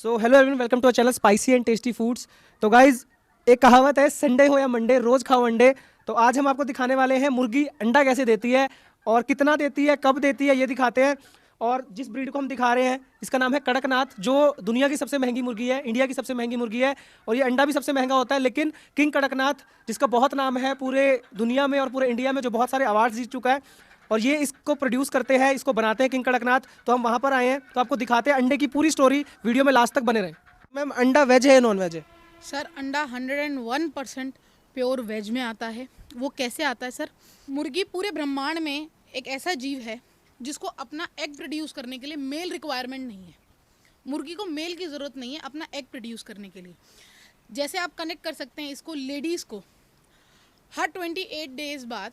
So hello everyone, welcome to our channel spicy and tasty foods. तो guys, एक कहावत है, संडे हो या मंडे रोज खाओ अंडे। तो आज हम आपको दिखाने वाले हैं मुर्गी अंडा कैसे देती है और कितना देती है, कब देती है, ये दिखाते हैं। और जिस ब्रीड को हम दिखा रहे हैं इसका नाम है कड़कनाथ, जो दुनिया की सबसे महंगी मुर्गी है, इंडिया की सबसे महंगी मुर्गी है। और ये अंडा भी सबसे महंगा होता है। लेकिन किंग कड़कनाथ, जिसका बहुत नाम है पूरे दुनिया में और पूरे इंडिया में, जो बहुत सारे अवार्ड्स जीत चुका है, और ये इसको प्रोड्यूस करते हैं, इसको बनाते हैं किंग कड़कनाथ। तो हम वहाँ पर आए हैं, तो आपको दिखाते हैं अंडे की पूरी स्टोरी। वीडियो में लास्ट तक बने रहें। मैम, अंडा वेज है या नॉन वेज है? सर, अंडा 101% प्योर वेज में आता है। वो कैसे आता है सर? मुर्गी पूरे ब्रह्मांड में एक ऐसा जीव है जिसको अपना एग प्रोड्यूस करने के लिए मेल रिक्वायरमेंट नहीं है। मुर्गी को मेल की ज़रूरत नहीं है अपना एग प्रोड्यूस करने के लिए। जैसे आप कनेक्ट कर सकते हैं इसको, लेडीज़ को हर 28 डेज़ बाद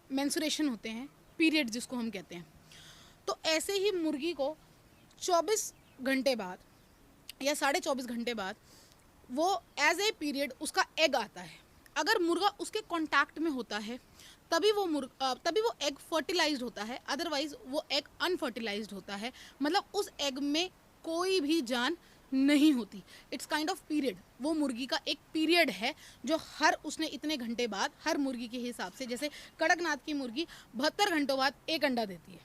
मेंस्ट्रुएशन होते हैं, पीरियड जिसको हम कहते हैं। तो ऐसे ही मुर्गी को 24 घंटे बाद या 24.5 घंटे बाद वो एज ए पीरियड उसका एग आता है। अगर मुर्गा उसके कांटेक्ट में होता है तभी वो एग फर्टिलाइज्ड होता है, अदरवाइज वो एग अनफर्टिलाइज्ड होता है। मतलब उस एग में कोई भी जान नहीं होती। It's kind of period. वो मुर्गी का एक पीरियड है जो उसने इतने घंटे बाद, हर मुर्गी के हिसाब से, जैसे कड़कनाथ की मुर्गी 72 घंटों बाद एक अंडा देती है,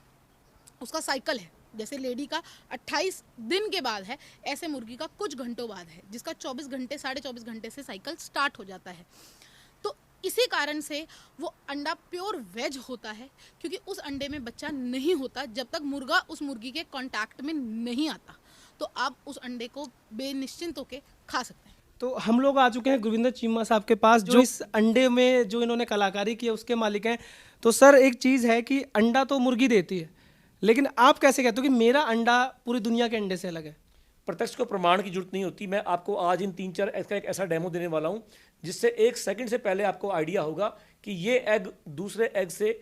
उसका साइकिल है। जैसे लेडी का 28 दिन के बाद है, ऐसे मुर्गी का कुछ घंटों बाद है, जिसका 24 घंटे 24.5 घंटे से साइकिल स्टार्ट हो जाता है। तो इसी कारण से वो अंडा प्योर वेज होता है, क्योंकि उस अंडे में बच्चा नहीं होता जब तक मुर्गा उस मुर्गी के कांटेक्ट में नहीं आता। तो आप उस अंडे को बेनिश्चिंत होकर खा सकते हैं। तो हम लोग आ चुके हैं गुरविंदर चीमा साहब के पास, जो इस अंडे में जो इन्होंने कलाकारी की है उसके मालिक हैं। तो सर, एक चीज़ है कि अंडा तो मुर्गी देती है, लेकिन आप कैसे कहते हो कि मेरा अंडा पूरी दुनिया के अंडे से अलग है? प्रत्यक्ष को प्रमाण की जरूरत नहीं होती। मैं आपको आज इन 3-4 एग का एक ऐसा डेमो देने वाला हूं जिससे 1 सेकंड से पहले आपको आइडिया होगा कि ये एग दूसरे एग से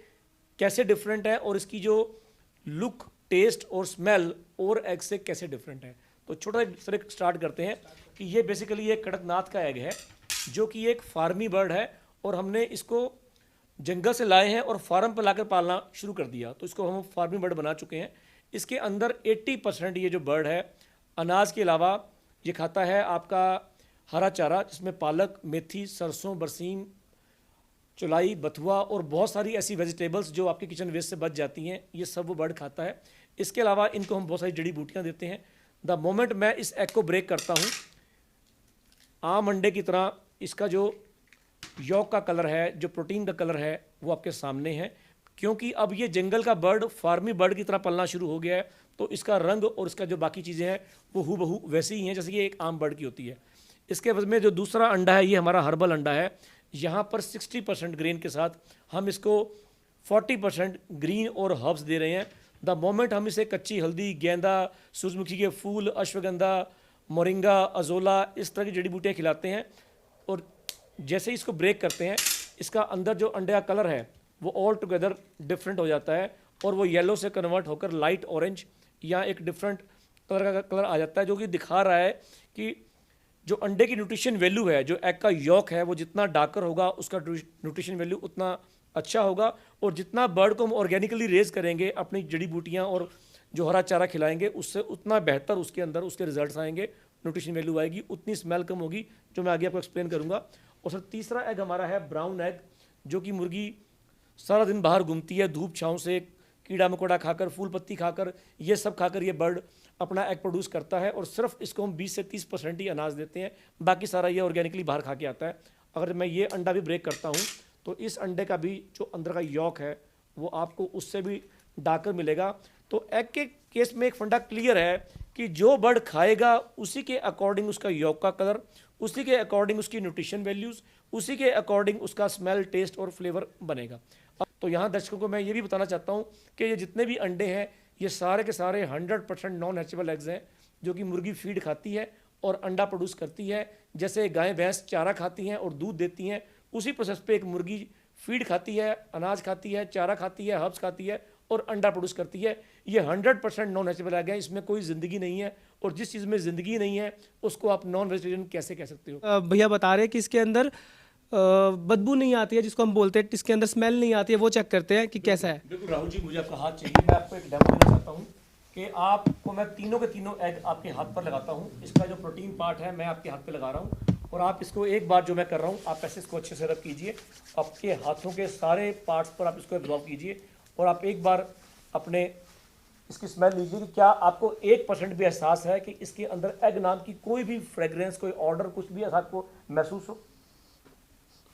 कैसे डिफरेंट है और इसकी जो लुक, टेस्ट और स्मेल और एग से कैसे डिफरेंट है। तो छोटा सा स्टार्ट करते हैं कि ये बेसिकली एक कड़कनाथ का एग है, जो कि एक फार्मी बर्ड है और हमने इसको जंगल से लाए हैं और फार्म पर लाकर पालना शुरू कर दिया। तो इसको हम फार्मी बर्ड बना चुके हैं। इसके अंदर 80% ये जो बर्ड है अनाज के अलावा ये खाता है आपका हरा चारा, जिसमें पालक, मेथी, सरसों, बरसीम, चौलाई, बथुआ और बहुत सारी ऐसी वेजिटेबल्स जो आपके किचन वेस्ट से बच जाती हैं, ये सब वो बर्ड खाता है। इसके अलावा इनको हम बहुत सारी जड़ी बूटियाँ देते हैं। द मोमेंट मैं इस एग को ब्रेक करता हूँ, आम अंडे की तरह इसका जो यॉक का कलर है, जो प्रोटीन का कलर है, वो आपके सामने है। क्योंकि अब ये जंगल का बर्ड फार्मी बर्ड की तरह पलना शुरू हो गया है, तो इसका रंग और इसका जो बाकी चीज़ें हैं वो हूबहू वैसी ही हैं जैसे कि एक आम बर्ड की होती है। इसके वजह में जो दूसरा अंडा है, ये हमारा हर्बल अंडा है। यहाँ पर 60% ग्रेन के साथ हम इसको 40% ग्रीन और हर्ब्स दे रहे हैं। द मोमेंट हम इसे कच्ची हल्दी, गेंदा, सूरजमुखी के फूल, अश्वगंधा, मोरिंगा, अजोला, इस तरह की जड़ी बूटियाँ खिलाते हैं और जैसे ही इसको ब्रेक करते हैं, इसका अंदर जो अंडे का कलर है वो ऑल टुगेदर डिफरेंट हो जाता है और वो येलो से कन्वर्ट होकर लाइट ऑरेंज या एक डिफरेंट कलर का कलर आ जाता है, जो कि दिखा रहा है कि जो अंडे की न्यूट्रिशन वैल्यू है, जो एग का यॉक है, वो जितना डार्कर होगा उसका न्यूट्रिशन वैल्यू उतना अच्छा होगा। और जितना बर्ड को हम ऑर्गेनिकली रेज करेंगे, अपनी जड़ी बूटियाँ और जो हरा चारा खिलाएंगे, उससे उतना बेहतर उसके अंदर उसके रिजल्ट्स आएंगे, न्यूट्रिशन वैल्यू आएगी, उतनी स्मेल कम होगी, जो मैं आगे आपको एक्सप्लेन करूँगा। और सर, तीसरा एग हमारा है ब्राउन एग, जो कि मुर्गी सारा दिन बाहर घूमती है, धूप छाँव से, कीड़ा मकोड़ा खाकर, फूल पत्ती खाकर, ये सब खाकर ये बर्ड अपना एग प्रोड्यूस करता है। और सिर्फ इसको हम 20 से 30% ही अनाज देते हैं, बाकी सारा ये ऑर्गेनिकली बाहर खा के आता है। अगर मैं ये अंडा भी ब्रेक करता हूँ तो इस अंडे का भी जो अंदर का यॉक है वो आपको उससे भी डार्कर मिलेगा। तो एग के केस में एक फंडा क्लियर है कि जो बर्ड खाएगा उसी के अकॉर्डिंग उसका यॉक का कलर, उसी के अकॉर्डिंग उसकी न्यूट्रिशन वैल्यूज़, उसी के अकॉर्डिंग उसका स्मेल, टेस्ट और फ्लेवर बनेगा। तो यहाँ दर्शकों को मैं ये भी बताना चाहता हूँ कि ये जितने भी अंडे हैं ये सारे के सारे 100% नॉन हैचेबल एग्स हैं, जो कि मुर्गी फीड खाती है और अंडा प्रोड्यूस करती है। जैसे गाय भैंस चारा खाती हैं और दूध देती हैं, उसी प्रोसेस पे एक मुर्गी फीड खाती है, अनाज खाती है, चारा खाती है, हर्ब्स खाती है और अंडा प्रोड्यूस करती है। ये 100% नॉन हैचेबल एग है, इसमें कोई ज़िंदगी नहीं है। और जिस चीज़ में ज़िंदगी नहीं है उसको आप नॉन वेजिटेरियन कैसे कह सकते हो? भैया बता रहे हैं कि इसके अंदर बदबू नहीं आती है, जिसको हम बोलते हैं, इसके अंदर स्मेल नहीं आती है, वो चेक करते हैं कि कैसा है। बिल्कुल राहुल जी, मुझे आपका हाथ चाहिए। मैं आपको एक डेमो देना चाहता हूँ कि आपको मैं तीनों के तीनों एग आपके हाथ पर लगाता हूँ। इसका जो प्रोटीन पार्ट है मैं आपके हाथ पे लगा रहा हूँ, और आप इसको एक बार जो मैं कर रहा हूँ, आप ऐसे इसको अच्छे से रब कीजिए, आपके हाथों के सारे पार्ट्स पर आप इसको एब्जॉर्ब कीजिए, और आप एक बार अपने इसकी स्मेल लीजिए कि क्या आपको 1% भी एहसास है कि इसके अंदर एग नाम की कोई भी फ्रेग्रेंस, कोई ऑर्डर, कुछ भी ऐसा आपको महसूस हो?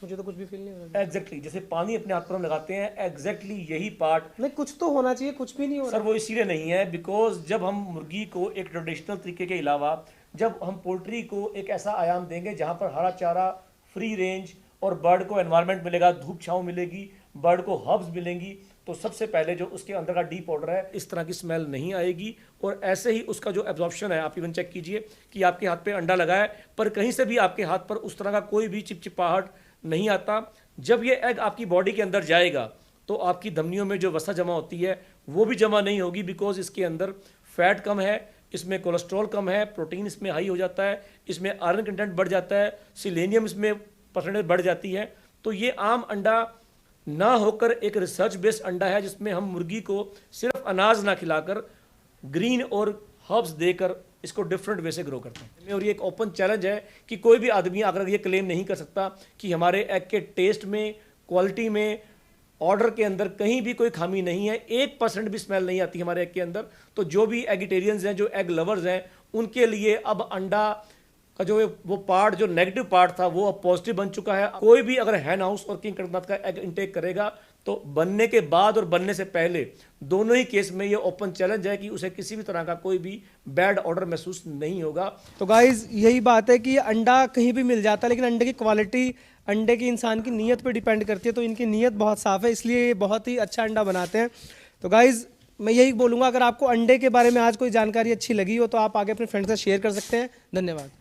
मुझे तो कुछ भी फील नहीं हो रहा। एग्जैक्टली जैसे पानी अपने हाथ पर हम लगाते हैं, एग्जैक्टली यही पार्ट नहीं, कुछ तो होना चाहिए, कुछ भी नहीं हो सर रहा। वो इसीलिए नहीं है बिकॉज जब हम मुर्गी को एक ट्रेडिशनल तरीके के अलावा जब हम पोल्ट्री को एक ऐसा आयाम देंगे जहां पर हरा चारा, फ्री रेंज, और बर्ड को एनवायरनमेंट मिलेगा, धूप छांव मिलेगी, बर्ड को हर्ब्स मिलेंगी, तो सबसे पहले जो उसके अंदर का डीप पाउडर है इस तरह की स्मेल नहीं आएगी। और ऐसे ही उसका जो एब्जॉर्प्शन है, आप इवन चेक कीजिए कि आपके हाथ पे अंडा लगा है पर कहीं से भी आपके हाथ पर उस तरह का कोई भी चिपचिपाहट नहीं आता। जब ये एग आपकी बॉडी के अंदर जाएगा तो आपकी धमनियों में जो वसा जमा होती है वो भी जमा नहीं होगी, बिकॉज इसके अंदर फैट कम है, इसमें कोलेस्ट्रॉल कम है, प्रोटीन इसमें हाई हो जाता है, इसमें आयरन कंटेंट बढ़ जाता है, सिलेनियम इसमें परसेंटेज बढ़ जाती है। तो ये आम अंडा ना होकर एक रिसर्च बेस्ड अंडा है जिसमें हम मुर्गी को सिर्फ अनाज ना खिलाकर ग्रीन और हर्ब्स देकर इसको डिफरेंट वे से ग्रो करते हैं। और ये एक ओपन चैलेंज है कि कोई भी आदमी अगर ये क्लेम नहीं कर सकता कि हमारे एग के टेस्ट में, क्वालिटी में, ऑर्डर के अंदर कहीं भी कोई खामी नहीं है, 1% भी स्मेल नहीं आती हमारे एग के अंदर, तो जो भी एगिटेरियंस हैं, जो एग लवर्स हैं, उनके लिए अब अंडा का जो वो पार्ट, जो नेगेटिव पार्ट था, वो अब पॉजिटिव बन चुका है। कोई भी अगर हैन हाउस और किंग कड़कनाथ का एग इंटेक करेगा तो बनने के बाद और बनने से पहले दोनों ही केस में ये ओपन चैलेंज है कि उसे किसी भी तरह का कोई भी बैड ऑर्डर महसूस नहीं होगा। तो गाइज यही बात है कि अंडा कहीं भी मिल जाता है, लेकिन अंडे की क्वालिटी अंडे की इंसान की नीयत पे डिपेंड करती है। तो इनकी नीयत बहुत साफ़ है, इसलिए ये बहुत ही अच्छा अंडा बनाते हैं। तो गाइज मैं यही बोलूँगा, अगर आपको अंडे के बारे में आज कोई जानकारी अच्छी लगी हो तो आप आगे अपने फ्रेंड्स से शेयर कर सकते हैं। धन्यवाद।